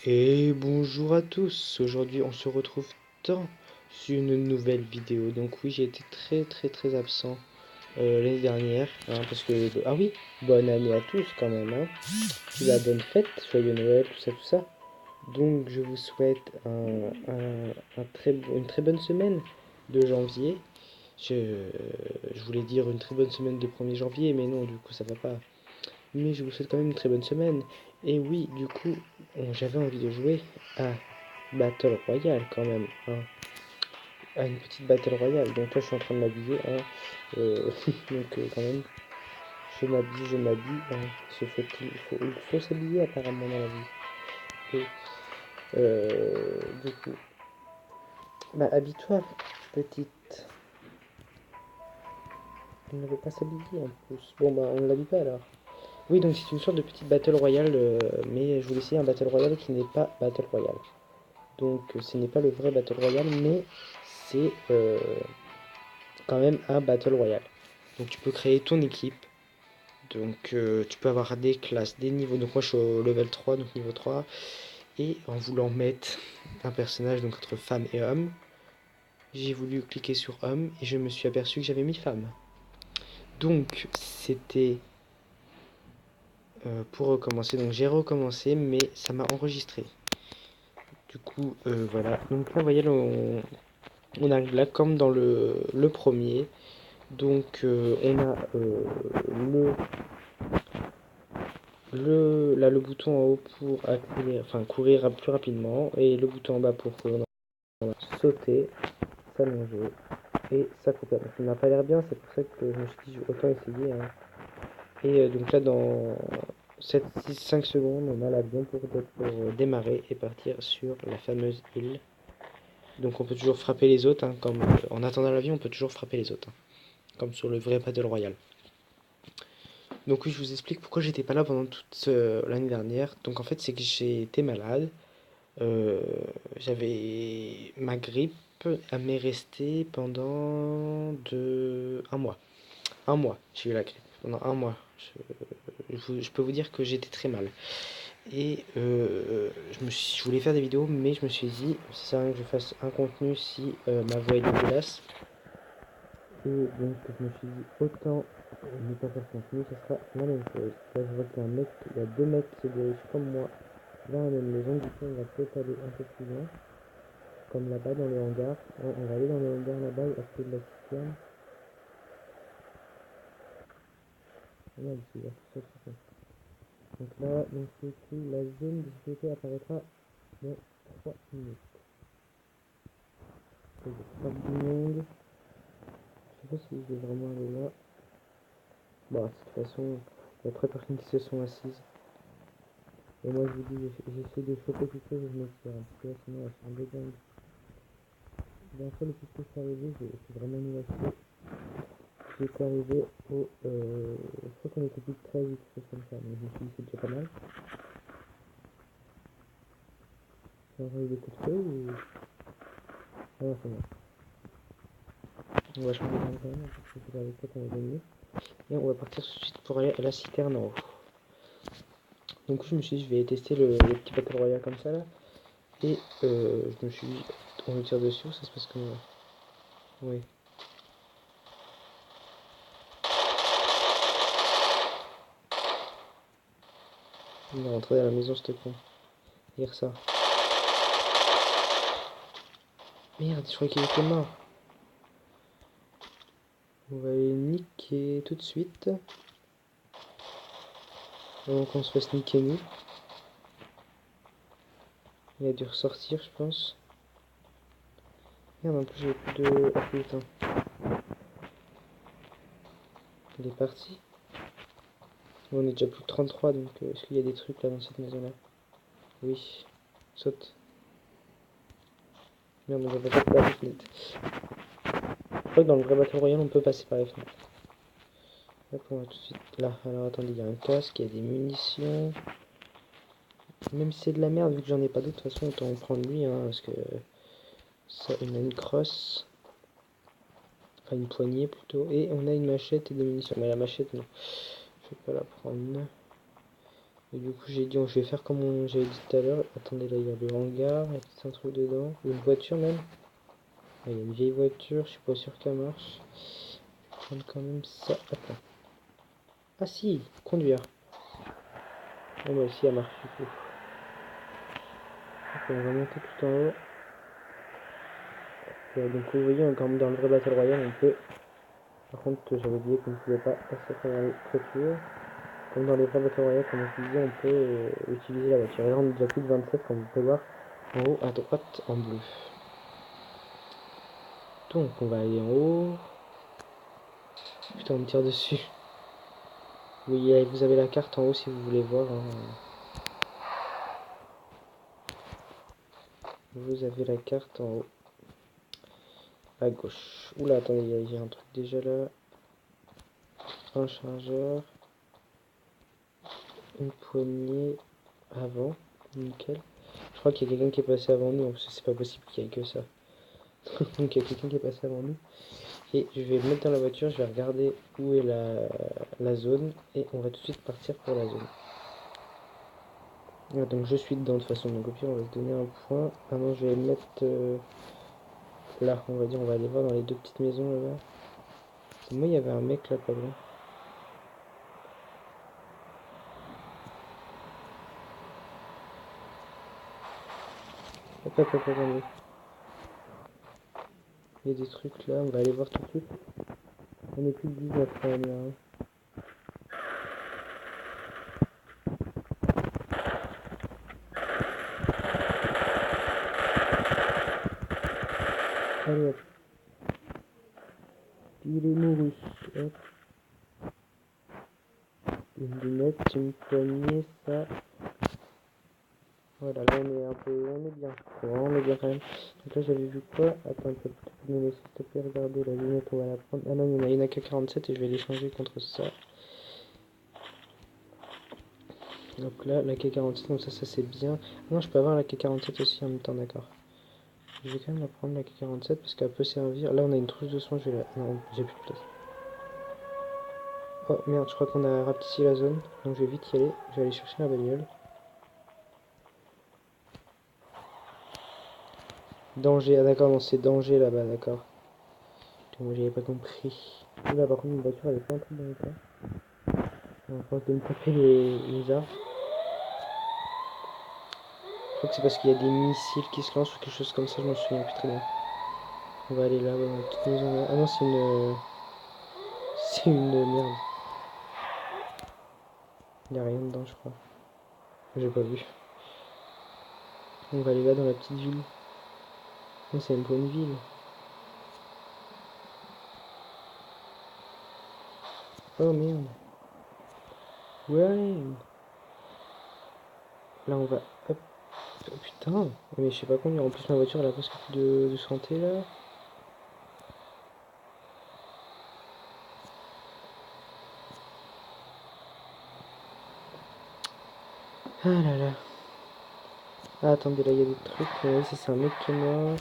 Et bonjour à tous, aujourd'hui on se retrouve dans une nouvelle vidéo. Donc oui, j'ai été très absent l'année dernière, hein, parce que... Ah oui, bonne année à tous quand même, hein. Puis la bonne fête, joyeux Noël, tout ça. Donc je vous souhaite une très bonne semaine de janvier. Je voulais dire une très bonne semaine de 1er janvier, mais non, du coup ça va pas. Mais je vous souhaite quand même une très bonne semaine. Et oui, du coup, j'avais envie de jouer à Battle Royale quand même, hein. À une petite Battle Royale. Donc là, je suis en train de m'habiller, hein. Quand même, je m'habille, hein. Il faut s'habiller apparemment dans la vie. Et du coup, bah habille-toi, petite. Elle ne veut pas s'habiller en plus. Bon bah on ne l'habille pas alors. Oui, donc c'est une sorte de petite Battle Royale, mais je voulais essayer un Battle Royale qui n'est pas Battle Royale. Donc ce n'est pas le vrai Battle Royale, mais c'est quand même un Battle Royale. Donc tu peux créer ton équipe. Donc tu peux avoir des classes, des niveaux. Donc moi je suis au level 3, donc niveau 3. Et en voulant mettre un personnage donc entre femme et homme, j'ai voulu cliquer sur homme et je me suis aperçu que j'avais mis femme. Donc c'était pour recommencer. Donc j'ai recommencé, mais ça m'a enregistré. Du coup, voilà. Donc là, vous voyez, on arrive là comme dans le premier. Donc on a le bouton en haut pour accélérer, enfin courir plus rapidement et le bouton en bas pour sauter, s'allonger et s'accroupir. Donc ça n'a pas l'air bien, c'est pour ça que je me suis dit autant essayer, hein. Et donc là dans 7, 6, 5 secondes on a l'avion pour démarrer et partir sur la fameuse île. Donc on peut toujours frapper les autres, hein, comme en attendant l'avion on peut toujours frapper les autres, hein, comme sur le vrai Battle Royale. Donc oui, je vous explique pourquoi j'étais pas là pendant toute l'année dernière. Donc en fait, c'est que j'ai été malade. Euh, J'avais ma grippe, elle m'est restée pendant un mois. Un mois, j'ai eu la grippe. Pendant un mois. Je peux vous dire que j'étais très mal. Et je voulais faire des vidéos, mais je me suis dit, ça sert à rien que je fasse un contenu si ma voix est dégueulasse. Et donc je me suis dit, autant ne pas faire contenu, ce sera la même chose. Là je vois qu'il y a il y a deux mecs qui se dirigent comme moi vers la même maison, du coup on va peut-être aller un peu plus loin, comme là-bas dans le hangar. On va aller dans le hangar là-bas, à côté de la citerne. Regarde ici, il y a tout ça qui fait. Donc là, donc c'est écrit, la zone de sécurité apparaîtra dans 3 minutes. Il y a pas de monde. Je sais pas si je vais vraiment aller là. Bon, de toute façon, il y a très personnes qui se sont assises. Et moi je vous dis, j'essaie de choper quelque chose et je me tire. Parce que là sinon elle fait un peu dingue. La dernière fois, le plus que je suis arrivé, c'est vraiment nul à chier. J'étais arrivé au... je crois qu'on était plus de 13 ou quelque chose comme ça. Donc je me suis dit c'est déjà pas mal. J'ai envoyé des coups de feu ou... Ah non, c'est bon. On va changer d'arme quand même, parce que c'est avec ça qu'on va gagner. Et on va partir tout de suite pour aller à la citerne en haut. Donc je me suis dit je vais tester le petit Battle Royale comme ça là. Et je me suis dit on le tire dessus, ça se passe comme... Oui. Il va rentrer dans la maison, s'il te plaît. Dire ça. Merde, je croyais qu'il était mort. On va aller niquer tout de suite. Avant qu'on se fasse niquer nous. Il a dû ressortir, je pense. Merde, en plus j'ai plus de... Ah putain. Il est parti. On est déjà plus de 33, donc est-ce qu'il y a des trucs là dans cette maison-là? Oui. Saute. Merde, on va pas par les fenêtres. Je crois que dans le vrai Battle Royale, on peut passer par les fenêtres. Hop, on va tout de suite là. Alors attendez, il y a un casque, il y a des munitions. Même si c'est de la merde, vu que j'en ai pas d'autre, de toute façon, autant en prendre lui, hein, parce que ça, on a une crosse. Enfin, une poignée plutôt. Et on a une machette et des munitions. Mais la machette, non. Je vais pas la prendre. Et du coup, j'ai dit, je vais faire comme j'avais dit tout à l'heure. Attendez, là, il y a le hangar, il y a peut-être un truc dedans. Ou une voiture même. Ah, il y a une vieille voiture, je suis pas sûr qu'elle marche. Je vais prendre quand même ça. Attends. Ah si, conduire. Oh bah si, elle marche du coup. Donc, on va monter tout en haut. Donc vous voyez, comme dans le vrai Battle Royale, on peut... Par contre, j'avais oublié qu'on ne pouvait pas passer à travers les clôtures. Comme dans les vrais Battle Royale, comme je vous disais, on peut utiliser la voiture. Et là, on est déjà plus de 27, comme vous pouvez voir en haut à droite en bleu. Donc, on va aller en haut. Putain, on me tire dessus. Oui, vous avez la carte en haut si vous voulez voir. Hein. Vous avez la carte en haut. À gauche. Oula, attendez, j'ai un truc déjà là. Un chargeur. Une poignée avant. Nickel. Je crois qu'il y a quelqu'un qui est passé avant nous, parce que c'est pas possible qu'il y ait que ça. Donc il y a quelqu'un qui est passé avant nous. Et je vais me mettre dans la voiture, je vais regarder où est la zone. Et on va tout de suite partir pour la zone. Ah, donc je suis dedans de toute façon, donc au pire on va se donner un point. Ah non, je vais me mettre là, on va dire, on va aller voir dans les deux petites maisons là-bas. Moi il y avait un mec là pas loin. Hop, hop, hop, attendez. Il y a des trucs là, on va aller voir tout de suite. On est plus de 19 quand même là. Hein. Allez hop. Il est mouru. Hop. Une lunette, une poignée, ça. Voilà, là on est bien. On est bien quand même. Donc là j'avais vu quoi? Attends, tu peux me laisser s'il te plaît regarder la lunette, on va la prendre. Ah non, il y en a une AK-47 et je vais l'échanger contre ça. Donc là, la AK-47, donc ça c'est bien. Ah non, je peux avoir la AK-47 aussi en même temps, d'accord. Je vais quand même la prendre la AK-47 parce qu'elle peut servir. Là on a une trousse de soins, je vais la... Non, j'ai plus de place. Oh merde, je crois qu'on a rapetissé la zone. Donc je vais vite y aller. Je vais aller chercher la bagnole. Danger, ah d'accord, non c'est danger là-bas, d'accord. Moi j'avais pas compris. Là par contre une voiture elle est pas en train de l'état. On va force de me taper les arbres. Je crois que c'est parce qu'il y a des missiles qui se lancent ou quelque chose comme ça, je m'en souviens plus très bien. On va aller là, dans la petite maison là. Ah non c'est une... C'est une merde. Il y a rien dedans je crois. J'ai pas vu. On va aller là dans la petite ville. Non c'est une bonne ville. Oh merde. Ouais. Là on va... Hop. Oh, putain. Mais je sais pas conduire. En plus ma voiture elle a presque plus de santé là. Ah là là. Ah attendez là il y a des trucs. Oui c'est un mec qui est mort.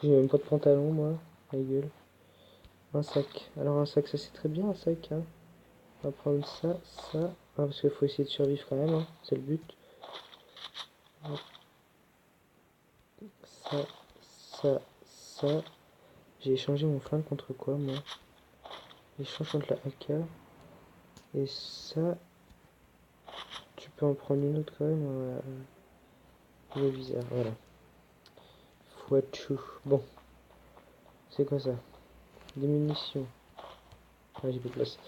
J'ai même pas de pantalon moi. Ma gueule. Un sac. Alors un sac ça c'est très bien un sac hein. On va prendre ça, ça. Ah, parce qu'il faut essayer de survivre quand même, hein. C'est le but. Hop. Ça, ça, ça. J'ai échangé mon flingue contre quoi moi? Échange contre la AK. Et ça, tu peux en prendre une autre quand même. Le viseur, voilà. Fouachou. Bon, c'est quoi ça? Des munitions. Ah, j'ai plus de place.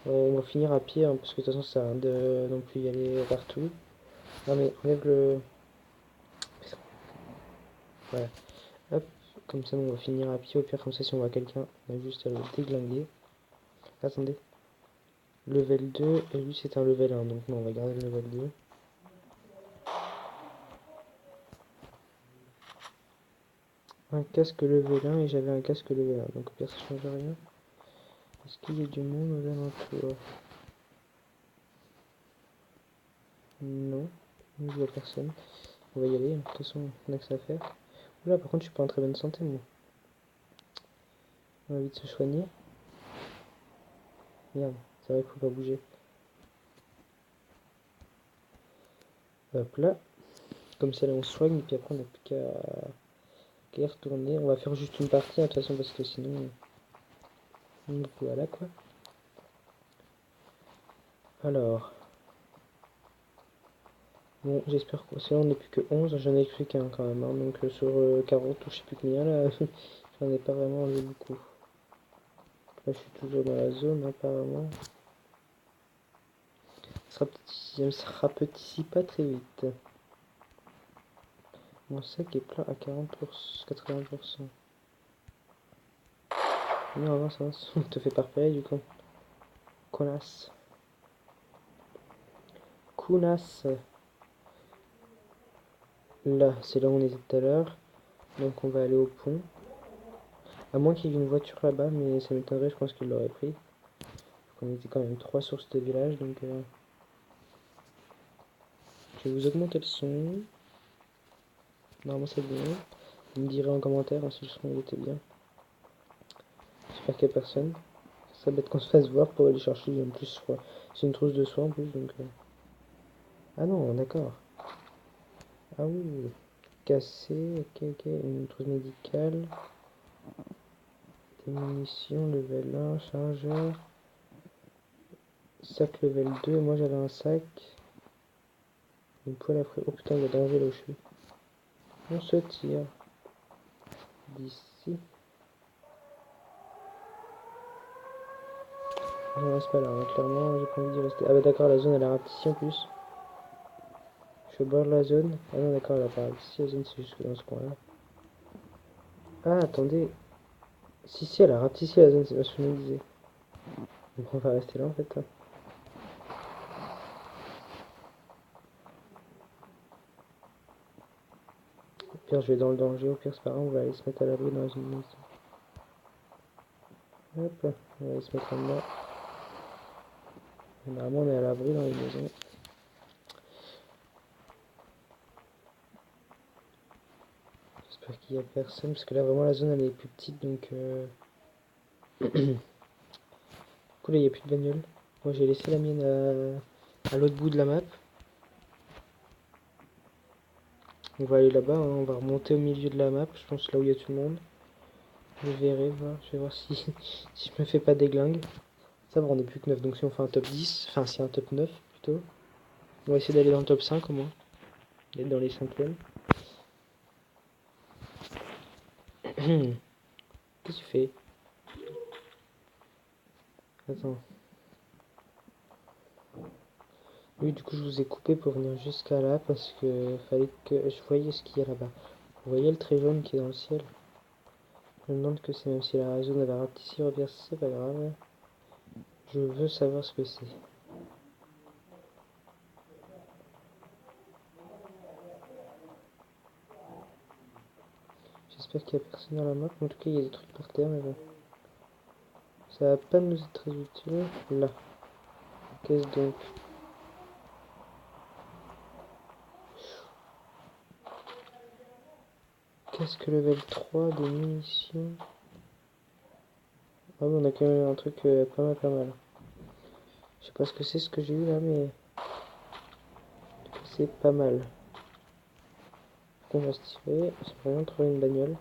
On va finir à pied, hein, parce que de toute façon ça sert à rien de non plus y aller partout. Non mais enlève le... Voilà. Hop, comme ça on va finir à pied. Au pire comme ça si on voit quelqu'un, on a juste à le déglinguer. Attendez. Level 2, et lui c'est un level 1, donc non, on va garder le level 2. Un casque level 1 et j'avais un casque level 1, donc au pire ça change rien. Est-ce qu'il y a du monde aux alentours? Non, je vois personne. On va y aller, de toute façon on a que ça à faire. Oula, par contre je suis pas en très bonne santé moi. On va vite se soigner. Merde, c'est vrai qu'il faut pas bouger. Hop là. Comme ça là on soigne et puis après on n'a plus qu'à y retourner. On va faire juste une partie hein, de toute façon parce que sinon... voilà quoi. Alors... Bon, j'espère que... Sinon on n'est plus que 11, j'en ai plus qu'un quand même. Hein, donc sur 40 ou je sais plus combien là, j'en ai pas vraiment enlevé beaucoup. Là je suis toujours dans la zone apparemment. Ça se rapetit pas très vite. Mon sac est plein à 40%, 80%. Non, non, ça va, on te fait pas repérer du coup. Connasse. Counasse. Là, c'est là où on était tout à l'heure. Donc on va aller au pont. À moins qu'il y ait une voiture là-bas, mais ça m'étonnerait, je pense qu'il l'aurait pris. Donc on était quand même 3 sur ce village, donc... Je vais vous augmenter le son. Normalement c'est bien. Vous me direz en commentaire hein, si le son il était bien. J'espère qu'il n'y a personne. Ça bête qu'on se fasse voir pour aller chercher en plus, je crois. C'est une trousse de soins en plus, donc... Ah non, d'accord. Ah oui. Cassé, ok, ok. Une trousse médicale. Des munitions, level 1, chargeur. Sac level 2, moi j'avais un sac. Une poêle à frais. Oh putain, il y a danger là où je suis. On se tire. D'ici. Je ne reste pas là, hein. Clairement, j'ai pas envie d'y rester. Ah bah d'accord, la zone elle a rapetissé en plus. Je suis au bord de la zone. Ah non, d'accord, elle a pas rapetissé. La zone c'est jusque dans ce coin-là. Ah, attendez. Si, si, elle a rapetissé la zone, c'est pas ce que je me disais. Donc on va rester là en fait. Hein. Au pire, je vais dans le danger. Au pire, c'est pas grave, on va aller se mettre à l'abri dans une maison. Hop, on va aller se mettre en bas. Normalement, on est à l'abri dans les maisons. J'espère qu'il n'y a personne, parce que là, vraiment, la zone, elle est plus petite, donc... Du coup, là, il n'y a plus de bagnole. Moi, j'ai laissé la mienne à l'autre bout de la map. On va aller là-bas, hein. On va remonter au milieu de la map, je pense là où il y a tout le monde. Je verrai, voir, je vais voir si, si je me fais pas déglingue. Ça va, on est plus que 9, donc si on fait un top 10, enfin si un top 9 plutôt. On va essayer d'aller dans le top 5 au moins. D'être dans les 5e. Qu'est-ce que tu fais? Attends. Oui, du coup, je vous ai coupé pour venir jusqu'à là parce que fallait que je voyais ce qu'il y a là-bas. Vous voyez le trait jaune qui est dans le ciel? Je me demande que c'est, même si la zone avait rapetissé, reversé, c'est pas grave. Je veux savoir ce que c'est. J'espère qu'il n'y a personne dans la map. En tout cas, il y a des trucs par terre, mais bon. Ça va pas nous être très utile. Là. Qu'est-ce donc? Qu'est-ce que level 3 de munitions? Ah oui, on a quand même un truc pas mal, pas mal. Je sais pas ce que c'est ce que j'ai eu là, mais c'est pas mal. On va se tirer. C'est vraiment trouver une bagnole.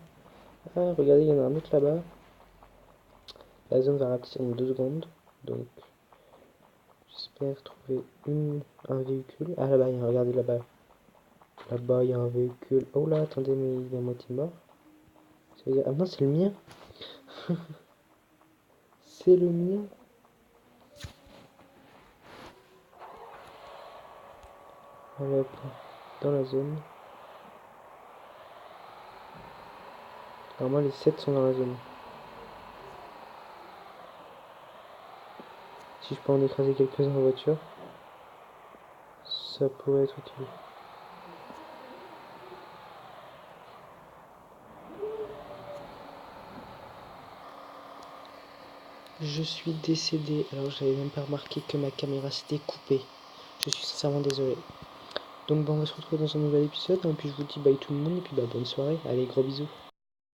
Ah, regardez, il y en a un autre là-bas. La zone va rapetisser en 2 secondes. Donc, j'espère trouver un véhicule. Ah, là-bas, regardez là-bas. Là-bas, il y a un véhicule. Oh là, attendez, mais il est à moitié mort. Ça veut dire... Ah non, c'est le mien. C'est le mien. Allez hop, dans la zone. Normalement, les 7 sont dans la zone. Si je peux en écraser quelques-uns en voiture, ça pourrait être utile. Je suis décédé. Alors, j'avais même pas remarqué que ma caméra s'était coupée. Je suis sincèrement désolé. Donc, bon, on va se retrouver dans un nouvel épisode. Et puis, je vous dis bye tout le monde. Et puis, bah, bonne soirée. Allez, gros bisous.